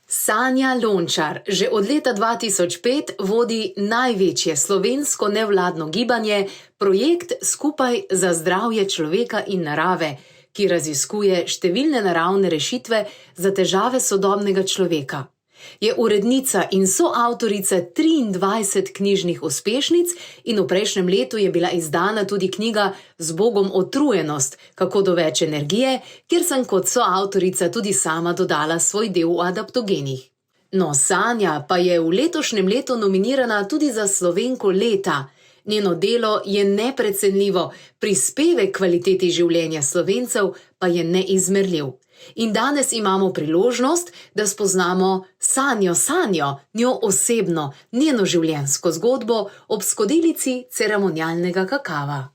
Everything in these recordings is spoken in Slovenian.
Sanja Lončar že od leta 2005 vodi največje slovensko nevladno gibanje, projekt Skupaj za zdravje človeka in narave, ki raziskuje številne naravne rešitve za težave sodobnega človeka. Je urednica in soavtorica 23 knjižnih uspešnic in v prejšnjem letu je bila izdana tudi knjiga Zbogom utrujenost, kako do več energije, kjer sem kot soavtorica tudi sama dodala svoj del v adaptogenih. No, Sanja pa je v letošnjem letu nominirana tudi za Slovenko leta. Njeno delo je neprecenljivo, prispevek kvaliteti življenja Slovencev pa je neizmerljiv. In danes imamo priložnost, da spoznamo Sanjo, njo osebno, njeno življenjsko zgodbo ob skodelici ceremonialnega kakava.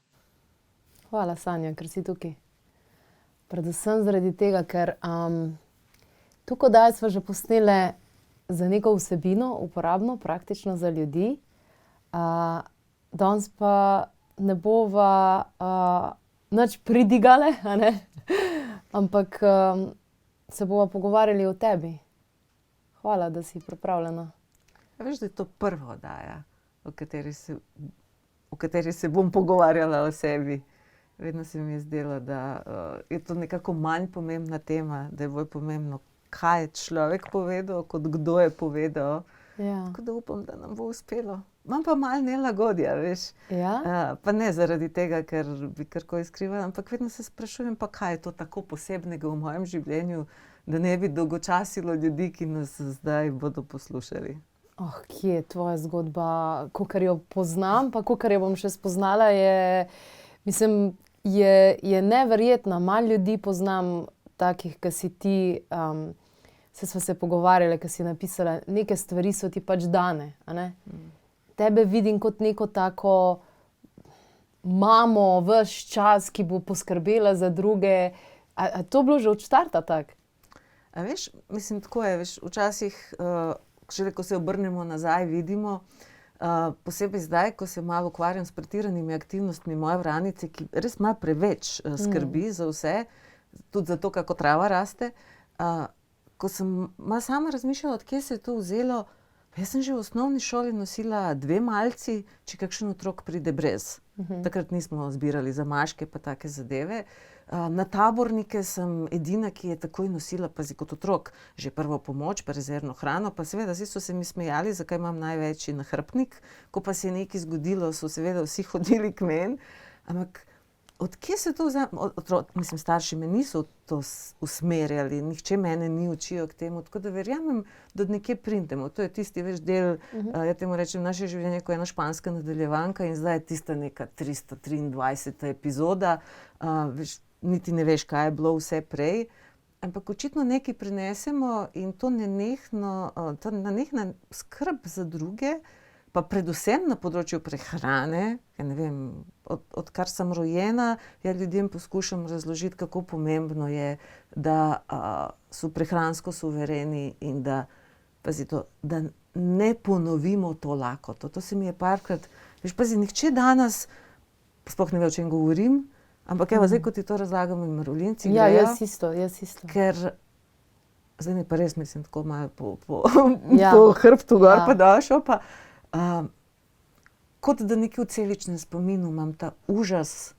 Hvala, Sanja, ker si tukaj. Predvsem zaradi tega, ker tukaj daj smo že posnele za neko vsebino, uporabno, praktično za ljudi. Danes pa ne bova nič pridigale, a ne? Ampak se bova pogovarjali o tebi. Hvala, da si pripravljena. Ja, veš, da je to prva oddaja, o kateri se bom pogovarjala o sebi. Vedno se mi je zdelo, da je to nekako manj pomembna tema, da je bolj pomembno, kaj je človek povedal, kot kdo je povedal. Ja. Tako da upam, da nam bo uspelo. Imam pa malo nelagodja, veš. Ja? Pa ne zaradi tega, ker bi karkoli skrivala, ampak vedno se sprašujem, pa kaj je to tako posebnega v mojem življenju, da ne bi dolgočasilo ljudi, ki nas zdaj bodo poslušali. Kje je tvoja zgodba? Kakor jo poznam, pa kakor jo bom še spoznala, je neverjetna. Malo ljudi poznam takih, ki si ti, saj sva se pogovarjali, ki si napisala, neke stvari so ti pač dane, a ne? Tebe vidim kot neko tako mamo ves čas, ki bo poskrbela za druge. A to bilo že od štarta tako? A veš, mislim, tako je, veš, včasih, šele ko se obrnemo nazaj, vidimo, posebej zdaj, ko se malo ukvarjam s pretiranimi aktivnostmi moje vranice, ki res ima preveč skrbi za vse, tudi za to, kako trava raste. Ko sem sama razmišljala, od kje se je to vzelo, jaz sem že v osnovni šoli nosila 2 malci, če kakšen otrok pride brez. Takrat nismo zbirali zamaške pa take zadeve. Na tabornike sem edina, ki je takoj nosila, pazi, kot otrok, že prvo pomoč, pa rezervno hrano, pa seveda vsi so se mi smejali, zakaj imam največji nahrbtnik. Ko pa se je nekaj zgodilo, so seveda vsi hodili k meni. Ampak od kje se to mislim, starši me niso to usmerjali, nihče mene ni učil k temu, tako da verjamem, da od nekje printemo. To je tisti več del, ja temu rečem, naše življenje, ko je ena španska nadaljevanka in zdaj je tista neka 323. epizoda, niti ne veš, kaj je bilo vse prej, ampak očitno nekaj prinesemo in to nenehna skrb za druge, pa predvsem na področju prehrane, ja ne vem, odkar sem rojena, ja ljudem poskušam razložiti, kako pomembno je, da so prehransko suvereni in da, pazi to, da ne ponovimo to lakoto. To se mi je parkrat, veš, pazi, nihče danes, sploh ne ve, o čem govorim, ampak evo, zdaj, ko ti to razlagam in mravljinci grejo. Ja, jaz isto. Ker, zdaj mi pa res mislim tako malo po hrbtu gor pa došel, pa kot da nekaj v celičnem spominu imam ta užas,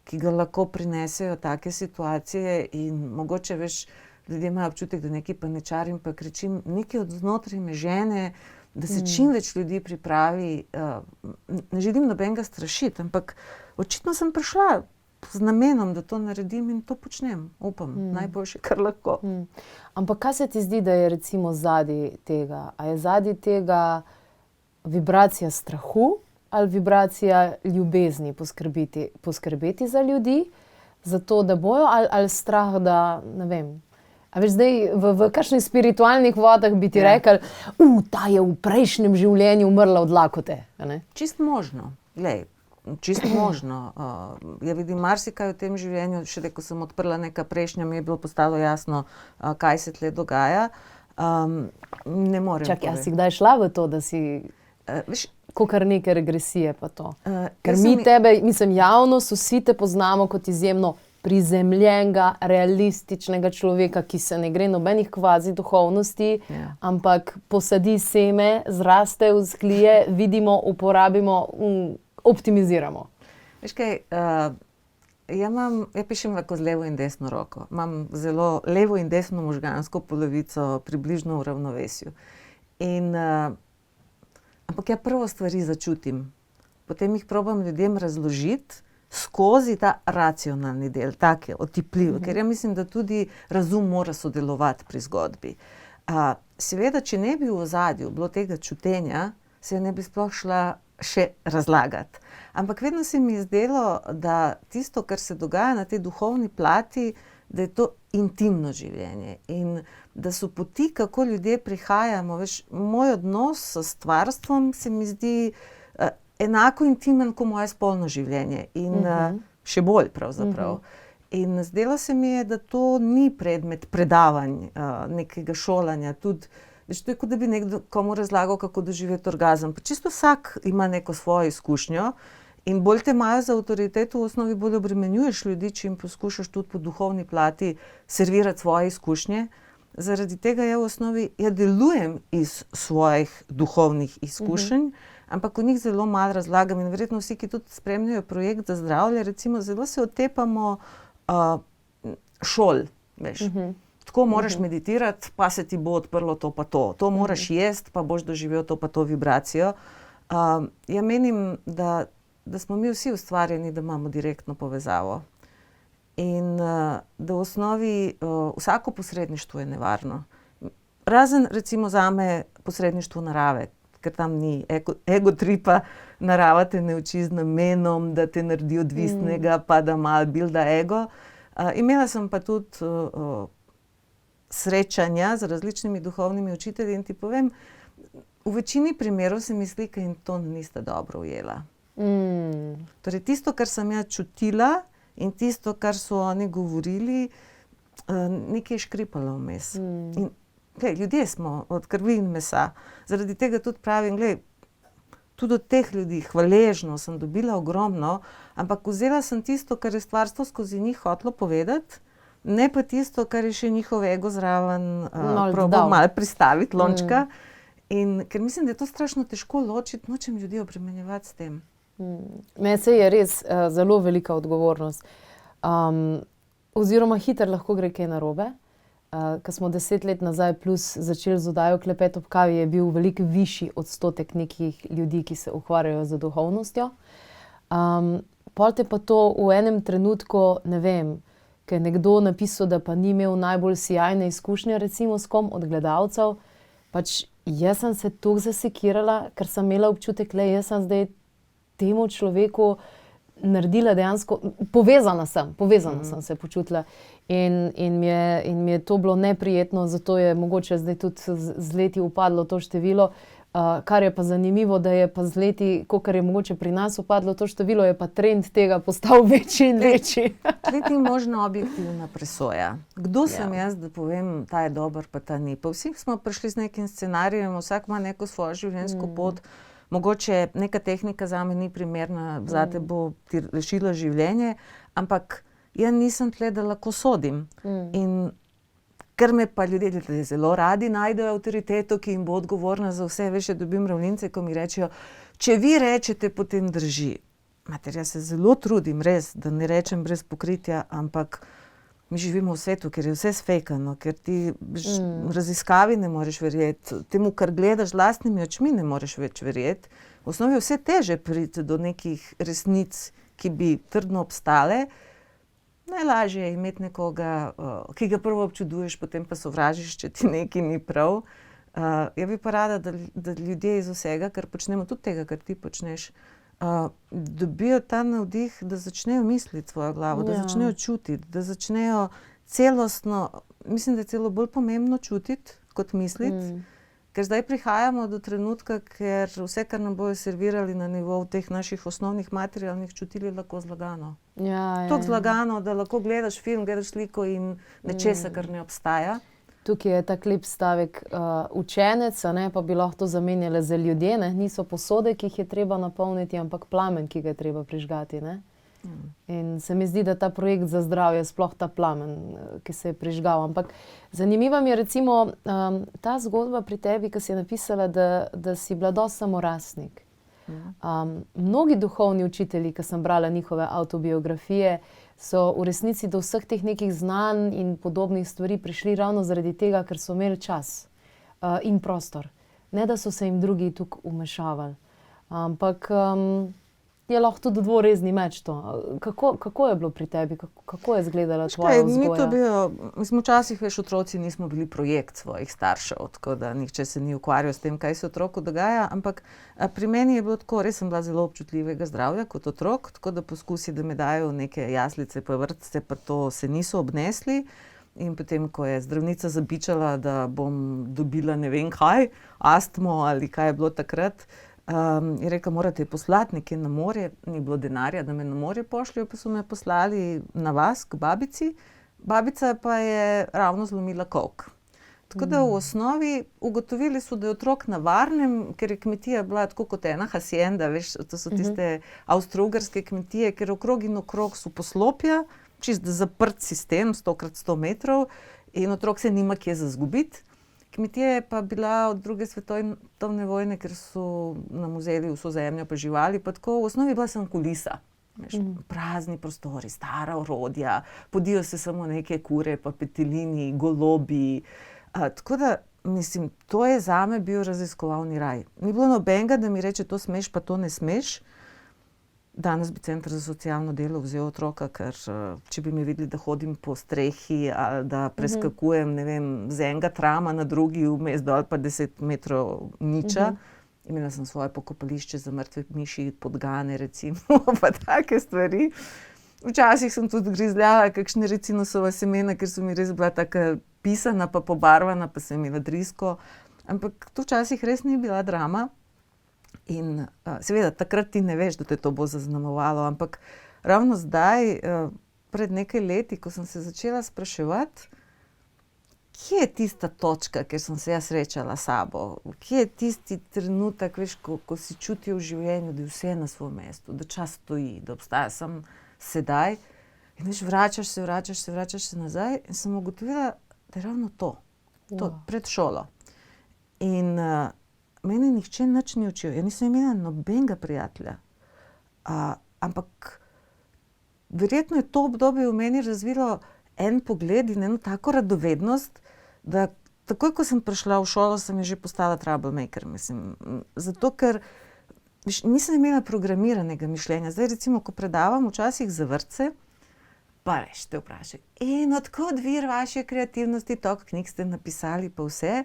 ki ga lahko prinesejo take situacije in mogoče, veš, ljudje imajo občutek, da nekaj paničarim pa kričim, nekaj od znotraj me žene, da se čim več ljudi pripravi, ne želim nobenega strašiti, ampak očitno sem prišla z namenom, da to naredim in to počnem, upam, najboljše, kar lahko. Ampak kaj se ti zdi, da je recimo zadaj tega? A je zadaj tega vibracija strahu ali vibracija ljubezni, poskrbeti za ljudi, zato da bojo, ali strah, da, ne vem. A veš, zdaj v kakšnih spiritualnih vodah bi ti rekli, ta je v prejšnjem življenju umrla od lakote, a ne? Čist možno, čisto možno. Ja vidim marsikaj v tem življenju, šele ko sem odprla neka prejšnja, mi je bilo postalo jasno, kaj se tle dogaja. Ne morem Čakaj, a si kdaj šla v to, da si kakor neke regresije pa to? Ker mi tebe, mislim, javnost, vsi te poznamo kot izjemno prizemljenega, realističnega človeka, ki se ne gre nobenih kvazi duhovnosti, ampak posadi seme, zraste, vzklije, vidimo, uporabimo, optimiziramo. Veš kaj, jaz pišem lahko z levo in desno roko. Imam zelo levo in desno možgansko polovico približno v ravnovesju. Ampak ja prvo stvari začutim, potem jih probam ljudem razložiti skozi ta racionalni del, tak je otipljiv, ker ja mislim, da tudi razum mora sodelovati pri zgodbi. Seveda, če ne bi v ozadju bilo tega čutenja, se ne bi sploh šla še razlagati. Ampak vedno se mi je zdelo, da tisto, kar se dogaja na tej duhovni plati, da je to intimno življenje in da so poti, kako ljudje prihajamo. Veš, moj odnos s stvarstvom se mi zdi enako intimen kot moje spolno življenje in še bolj pravzaprav. In zdelo se mi je, da to ni predmet predavanj, nekega šolanja. Tudi, veš, to je kot da bi nekdo komu razlagal, kako doživeti orgazem. Pa čisto vsak ima neko svojo izkušnjo in bolj te imajo za avtoriteto, v osnovi bolj obremenjuješ ljudi, če jim poskušaš tudi po duhovni plati servirati svoje izkušnje. Zaradi tega v osnovi delujem iz svojih duhovnih izkušenj, ampak o njih zelo malo razlagam in verjetno vsi, ki tudi spremljajo projekt za zdravje, recimo zelo se otepamo šol, veš. Tako moraš meditirati, pa se ti bo odprlo to pa to. To moraš jesti, pa boš doživel to pa to vibracijo. Ja menim, da smo mi vsi ustvarjeni, da imamo direktno povezavo. In da v osnovi vsako posredništvo je nevarno. Razen recimo zame posredništvo narave, ker tam ni egotripa, narava te ne uči z namenom, da te naredi odvisnega, pa da malo builda ego. Imela sem pa tudi srečanja z različnimi duhovnimi učitelji in ti povem, v večini primerov se mi slika in to nista dobro ujela. Torej tisto, kar sem jaz čutila in tisto, kar so oni govorili, nekaj je škripalo vmes. In ljudje smo od krvi in mesa. Zaradi tega tudi pravim, tudi od teh ljudi hvaležno sem dobila ogromno, ampak vzela sem tisto, kar je stvarstvo skozi njih hotelo povedati, ne pa tisto, kar je še njihov ego zraven probal malo pristaviti, lončka. In ker mislim, da je to strašno težko ločiti, nočem ljudi obremenjevati s tem. Meni se je res zelo velika odgovornost. Oziroma hitro lahko gre kaj narobe. Ko smo 10 let nazaj plus začeli z oddajo Klepet ob kavi, je bil veliko višji odstotek nekih ljudi, ki se ukvarjajo z duhovnostjo. Pol te pa to v enem trenutku, ne vem, ker je nekdo napisal, da pa ni imel najbolj sijajne izkušnje recimo s kom od gledalcev, pač jaz sem se toliko zasekirala, ker sem imela občutek, jaz sem zdaj temu človeku naredila dejansko, povezana sem se počutila in mi je to bilo neprijetno, zato je mogoče zdaj tudi z leti upadlo to število, kar je pa zanimivo, da je pa z leti, kakor je mogoče pri nas upadlo to število, je pa trend tega postal večji in večji. Tukaj ni možna objektivna presoja. Kdo sem jaz, da povem, ta je dober, pa ta ni. Pa vsi smo prišli z nekim scenarijem, vsak ima neko svojo življenjsko pot. Mogoče neka tehnika zame ni primerna, zate bo ti rešila življenje, ampak jaz nisem tle, da lahko sodim. In ker me pa ljudje zelo radi najdejo avtoriteto, ki jim bo odgovorna za vse, veš, dobim ravnince, ko mi rečejo, če vi rečete, potem drži. Mater, jaz se zelo trudim, res, da ne rečem brez pokritja, ampak mi živimo v svetu, ker je vse sfejkano, ker ti raziskavi ne moreš verjeti, temu, kar gledaš z lastnimi očmi, ne moreš več verjeti. V osnovi je vse teže priti do nekih resnic, ki bi trdno obstale. Najlažje je imeti nekoga, ki ga prvo občuduješ, potem pa sovražiš, če ti nekaj ni prav. Jaz bi pa rada, da ljudje iz vsega, kar počnemo, tudi tega, kar ti počneš, dobijo ta navdih, da začnejo misliti svojo glavo, da začnejo čutiti, da začnejo celostno, mislim, da je celo bolj pomembno čutiti, kot misliti, ker zdaj prihajamo do trenutka, ker vse, kar nam bojo servirali na nivoju teh naših osnovnih materialnih čutil, je lahko zlagano. Tako zlagano, da lahko gledaš film, gledaš sliko in nečesa, kar ne obstaja. Tukaj je tak lep stavek, učenec, pa bi lahko to zamenjali za ljudje, niso posode, ki jih je treba napolniti, ampak plamen, ki ga je treba prižgati. In se mi zdi, da ta projekt za zdravje, sploh ta plamen, ki se je prižgal. Ampak zanimiva mi je recimo ta zgodba pri tebi, ki si je napisala, da si bila dosti samorastnik. Mnogi duhovni učitelji, ki sem brala njihove avtobiografije, so v resnici do vseh teh nekih znanj in podobnih stvari prišli ravno zaradi tega, ker so imeli čas in prostor. Ne, da so se jim drugi tukaj vmešavali. Ampak je lahko tudi dvorezni meč to. Kako je bilo pri tebi? Kako je izgledala tvoja vzgoja? Mislim, včasih, veš, otroci nismo bili projekt svojih staršev, tako da nihče se ni ukvarjal s tem, kaj se otroku dogaja, ampak pri meni je bilo tako, res sem bila zelo občutljivega zdravja kot otrok, tako da poskusi, da me dajo v neke jaslice pa vrtce, pa to se niso obnesli. In potem, ko je zdravnica zabičala, da bom dobila ne vem kaj, astmo ali kaj je bilo takrat, je rekla, morate poslati nekje na morje, ni bilo denarja, da me na morje pošljajo, pa so me poslali na vas k babici. Babica pa je ravno zlomila kolk. Tako da v osnovi ugotovili so, da je otrok na varnem, ker je kmetija bila tako kot ena hacienda, veš, to so tiste avstro-ugarske kmetije, ker okrog in okrog so poslopja, čist zaprt sistem, 100x100 metrov, in otrok se nima kje za zgubiti. Kmetija je pa bila od druge svetovne vojne, ker so nam vzeli vso zemljo pa živali, pa tako v osnovi bila sem kulisa. Prazni prostori, stara orodja, podijo se samo neke kure, pa petelini, golobi. Tako da, mislim, to je zame bil raziskovalni raj. Ni bilo nobenega, da mi reče, to smeš, pa to ne smeš. Danes bi Center za socialno delo vzel otroka, ker če bi mi videli, da hodim po strehi ali da preskakujem, ne vem, z enega trama na drugi, vmes dol pa 10 metrov niča. Imela sem svoje pokopališče za mrtve miši, podgane recimo, pa take stvari. Včasih sem tudi grizljala kakšne recinusova semena, ker so mi res bila taka pisana pa pobarvana, pa sem imela drisko. Ampak to včasih res ni bila drama. In seveda, takrat ti ne veš, da te to bo zaznamovalo, ampak ravno zdaj, pred nekaj leti, ko sem se začela spraševati, kje je tista točka, kjer sem se jaz srečala s sabo, kje je tisti trenutek, veš, ko si čutijo v življenju, da je vse na svojem mestu, da čas stoji, da obstaja samo sedaj. In veš, vračaš se nazaj in sem ugotovila, da je ravno to pred šolo. In mene nihče nič ni učil. Ja nisem imela nobenega prijatelja. Ampak verjetno je to obdobje v meni razvilo en pogled in eno tako radovednost, da takoj, ko sem prišla v šolo, sem že postala troublemaker. Mislim, zato, ker nisem imela programiranega mišljenja. Zdaj recimo, ko predavam včasih za vrtce, pa veš, te vprašaj, in odkot vir vaše kreativnosti, toliko knjig ste napisali, pa vse.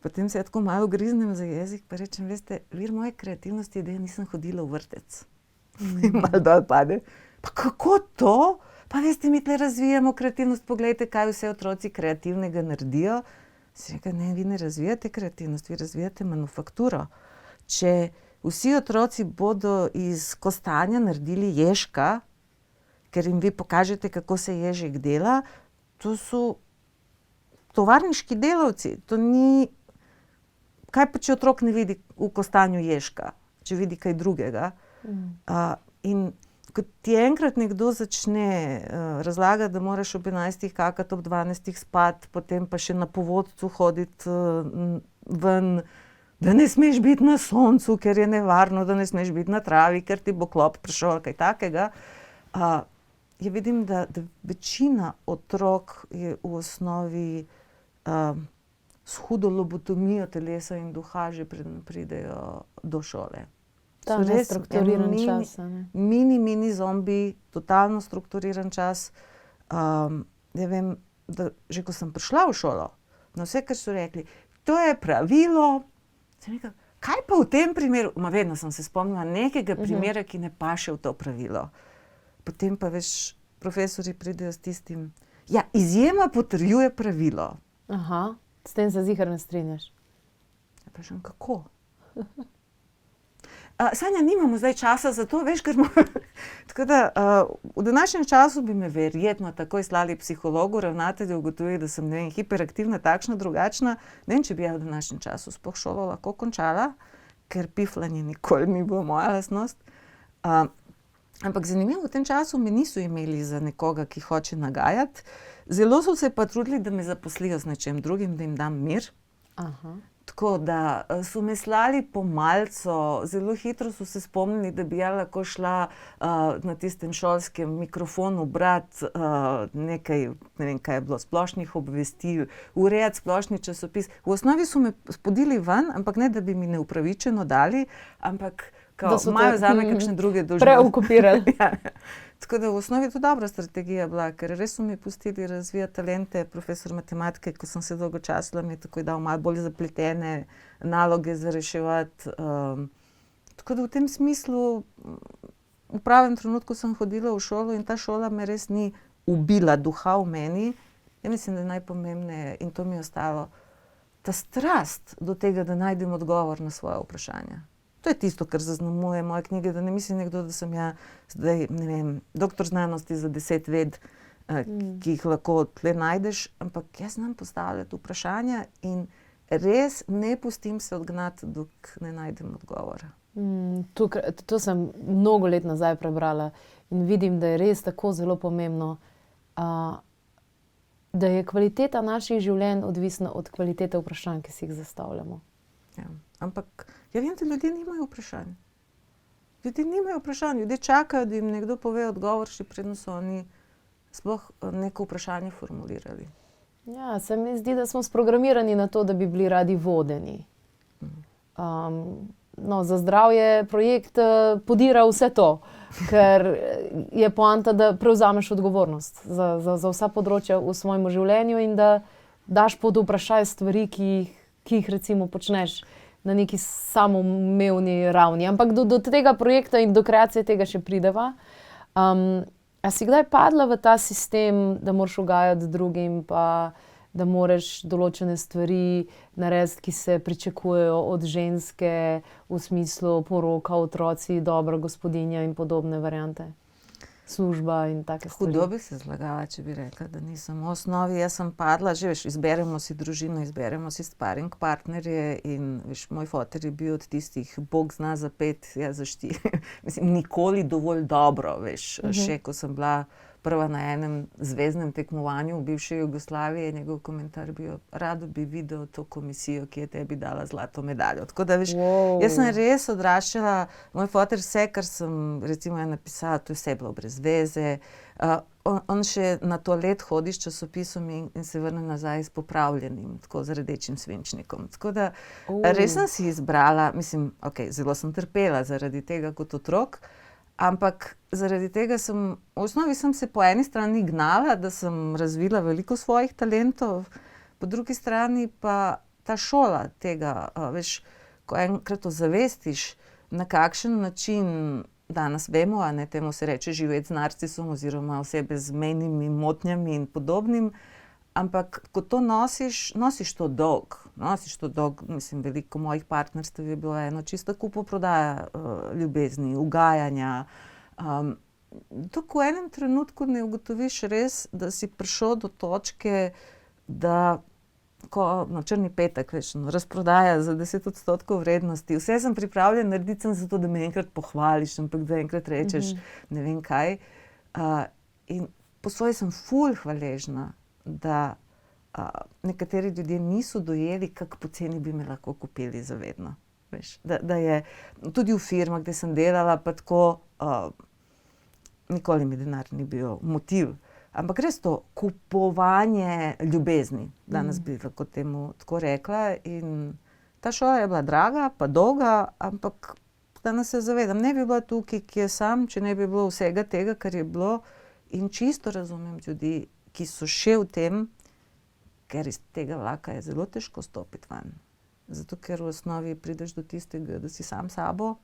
Potem se tako malo griznem za jezik, pa rečem, veste, vir moje kreativnosti je, da nisem hodila v vrtec. In malo dol pade. Pa kako to? Pa veste, mi tle razvijamo kreativnost, poglejte, kaj vse otroci kreativnega naredijo. Si rekla, ne, vi ne razvijate kreativnost, vi razvijate manufakturo. Če vsi otroci bodo iz kostanja naredili ježka, ker jim vi pokažete, kako se ježek dela, to so tovarniški delavci, to ni... Kaj pa, če otrok ne vidi v kostanju ježka, če vidi kaj drugega? In ko ti enkrat nekdo začne razlagati, da moraš ob 11 kakati, ob 12 spati, potem pa še na povodcu hoditi ven, da ne smeš biti na soncu, ker je nevarno, da ne smeš biti na travi, ker ti bo klop prišel, kaj takega. Ja vidim, da večina otrok je v osnovi s hudo lobotomijo telesa in duha že pridejo do šole. Ta nestrukturiran čas. Mini zombi, totalno strukturiran čas. Ja vem, da že ko sem prišla v šolo, na vse, kar so rekli, to je pravilo, sem rekla, kaj pa v tem primeru? Vedno sem se spomnila nekega primera, ki ne paše v to pravilo. Potem pa veš, profesorji pridejo s tistim, ja, izjema potrjuje pravilo. Aha. S tem se ziher ne strinjaš. Ja, vprašam, kako? Sanja, nimamo zdaj časa za to, veš, ker tako da, v današnjem času bi me verjetno takoj slali psihologu, ravnatelju, ugotovili, da sem, ne vem, hiperaktivna, takšna, drugačna. Ne vem, če bi v današnjem času sploh šolo lahko končala, ker piflanje nikoli ni bilo moja lastnost. Ampak zanimivo, v tem času me niso imeli za nekoga, ki hoče nagajati. Zelo so se pa trudili, da me zaposlijo z nečem drugim, da jim dam mir. Aha. Tako da so me slali po malco, zelo hitro so se spomnili, da bi ja lahko šla na tistem šolskem mikrofonu brati nekaj, ne vem, kaj je bilo, splošnih obvestil, urejati splošni časopis. V osnovi so me spodili ven, ampak ne, da bi mi neupravičeno dali, ampak kao, imajo zame kakšne druge dolžnosti. Preokupirali. Ja. Tako da v osnovi je to dobra strategija bila, ker res so mi pustili razvijati talente. Profesor matematike, ko sem se dolgočasila, mi je takoj dal malo bolj zapletene naloge za reševati. Tako da v tem smislu v pravem trenutku sem hodila v šolo in ta šola me res ni ubila duha v meni. Ja mislim, da je najpomembneje, in to mi je ostalo, ta strast do tega, da najdem odgovor na svoje vprašanja. To je tisto, kar zaznamuje moje knjige, da ne misli nekdo, da sem ja zdaj, ne vem, doktor znanosti za 10 ved, ki jih lahko tle najdeš, ampak jaz znam postavljati vprašanja in res ne pustim se odgnati, dok ne najdem odgovora. To sem mnogo let nazaj prebrala in vidim, da je res tako zelo pomembno, da je kvaliteta naših življenj odvisna od kvalitete vprašanj, ki si jih zastavljamo. Ja. Ampak ja vem, da ljudje nimajo vprašanj. Ljudje nimajo vprašanj, ljudje čakajo, da jim nekdo pove odgovor, še predno so oni sploh neko vprašanje formulirali. Ja, se mi zdi, da smo sprogramirani na to, da bi bili radi vodeni. Za zdravje projekt podira vse to, ker je poanta, da prevzameš odgovornost za vsa področja v svojem življenju in da daš pod vprašaj stvari, ki jih recimo počneš na neki samoumevni ravni. Ampak do tega projekta in do kreacije tega še prideva. A si kdaj padla v ta sistem, da moraš ugajati drugim, pa da moraš določene stvari narediti, ki se pričakujejo od ženske, v smislu poroka, otroci, dobra gospodinja in podobne variante? Služba in take stvari. Hudo bi se zlagala, če bi rekla, da nisem. V osnovi jaz sem padla, že veš, izberemo si družino, izberemo si sparing partnerje in veš, moj foter je bil od tistih, Bog zna za 5, jaz za 4. Mislim, nikoli dovolj dobro, veš. Še ko sem bila prva na enem zvezdnem tekmovanju v bivši Jugoslaviji, njegov komentar bil, rado bi videl to komisijo, ki je tebi dala zlato medaljo. Tako da veš, jaz sem res odraščala, moj foter vse, kar sem recimo napisala, to je vse bilo brez veze. On še na toalet hodi s časopisom in se vrne nazaj s popravljenim, tako z rdečim svinčnikom. Tako da res sem si izbrala, mislim, zelo sem trpela zaradi tega kot otrok, ampak zaradi tega v osnovi sem se po eni strani gnala, da sem razvila veliko svojih talentov, po drugi strani pa ta šola tega, veš, ko enkrat ozavestiš, na kakšen način danes vemo, a ne, temu se reče živeti z narcisom oziroma osebe z mejnimi motnjami in podobnim, ampak ko to nosiš to dolg. Mislim, veliko mojih partnerstv je bilo eno čisto kupoprodaja ljubezni, ugajanja. To, ko v enem trenutku ne ugotoviš res, da si prišel do točke, da ko na črni petek, veš, razprodaja za 10% vrednosti. Vse sem pripravljen narediti sem zato, da me enkrat pohvališ, ampak da enkrat rečeš ne vem kaj. In po svoje sem ful hvaležna, da nekateri ljudje niso dojeli, kako poceni bi me lahko kupili za vedno. Veš, da je tudi v firmah, kde sem delala, pa tako nikoli mi denar ni bil motiv. Ampak res to kupovanje ljubezni, danes bi lahko temu tako rekla. In ta šola je bila draga, pa dolga, ampak danes se zavedam, ne bi bila tukaj, ki je sam, če ne bi bilo vsega tega, kar je bilo. In čisto razumem ljudi, ki so še v tem, ker iz tega vlaka je zelo težko stopiti ven. Zato, ker v osnovi prideš do tistega, da si sam sabo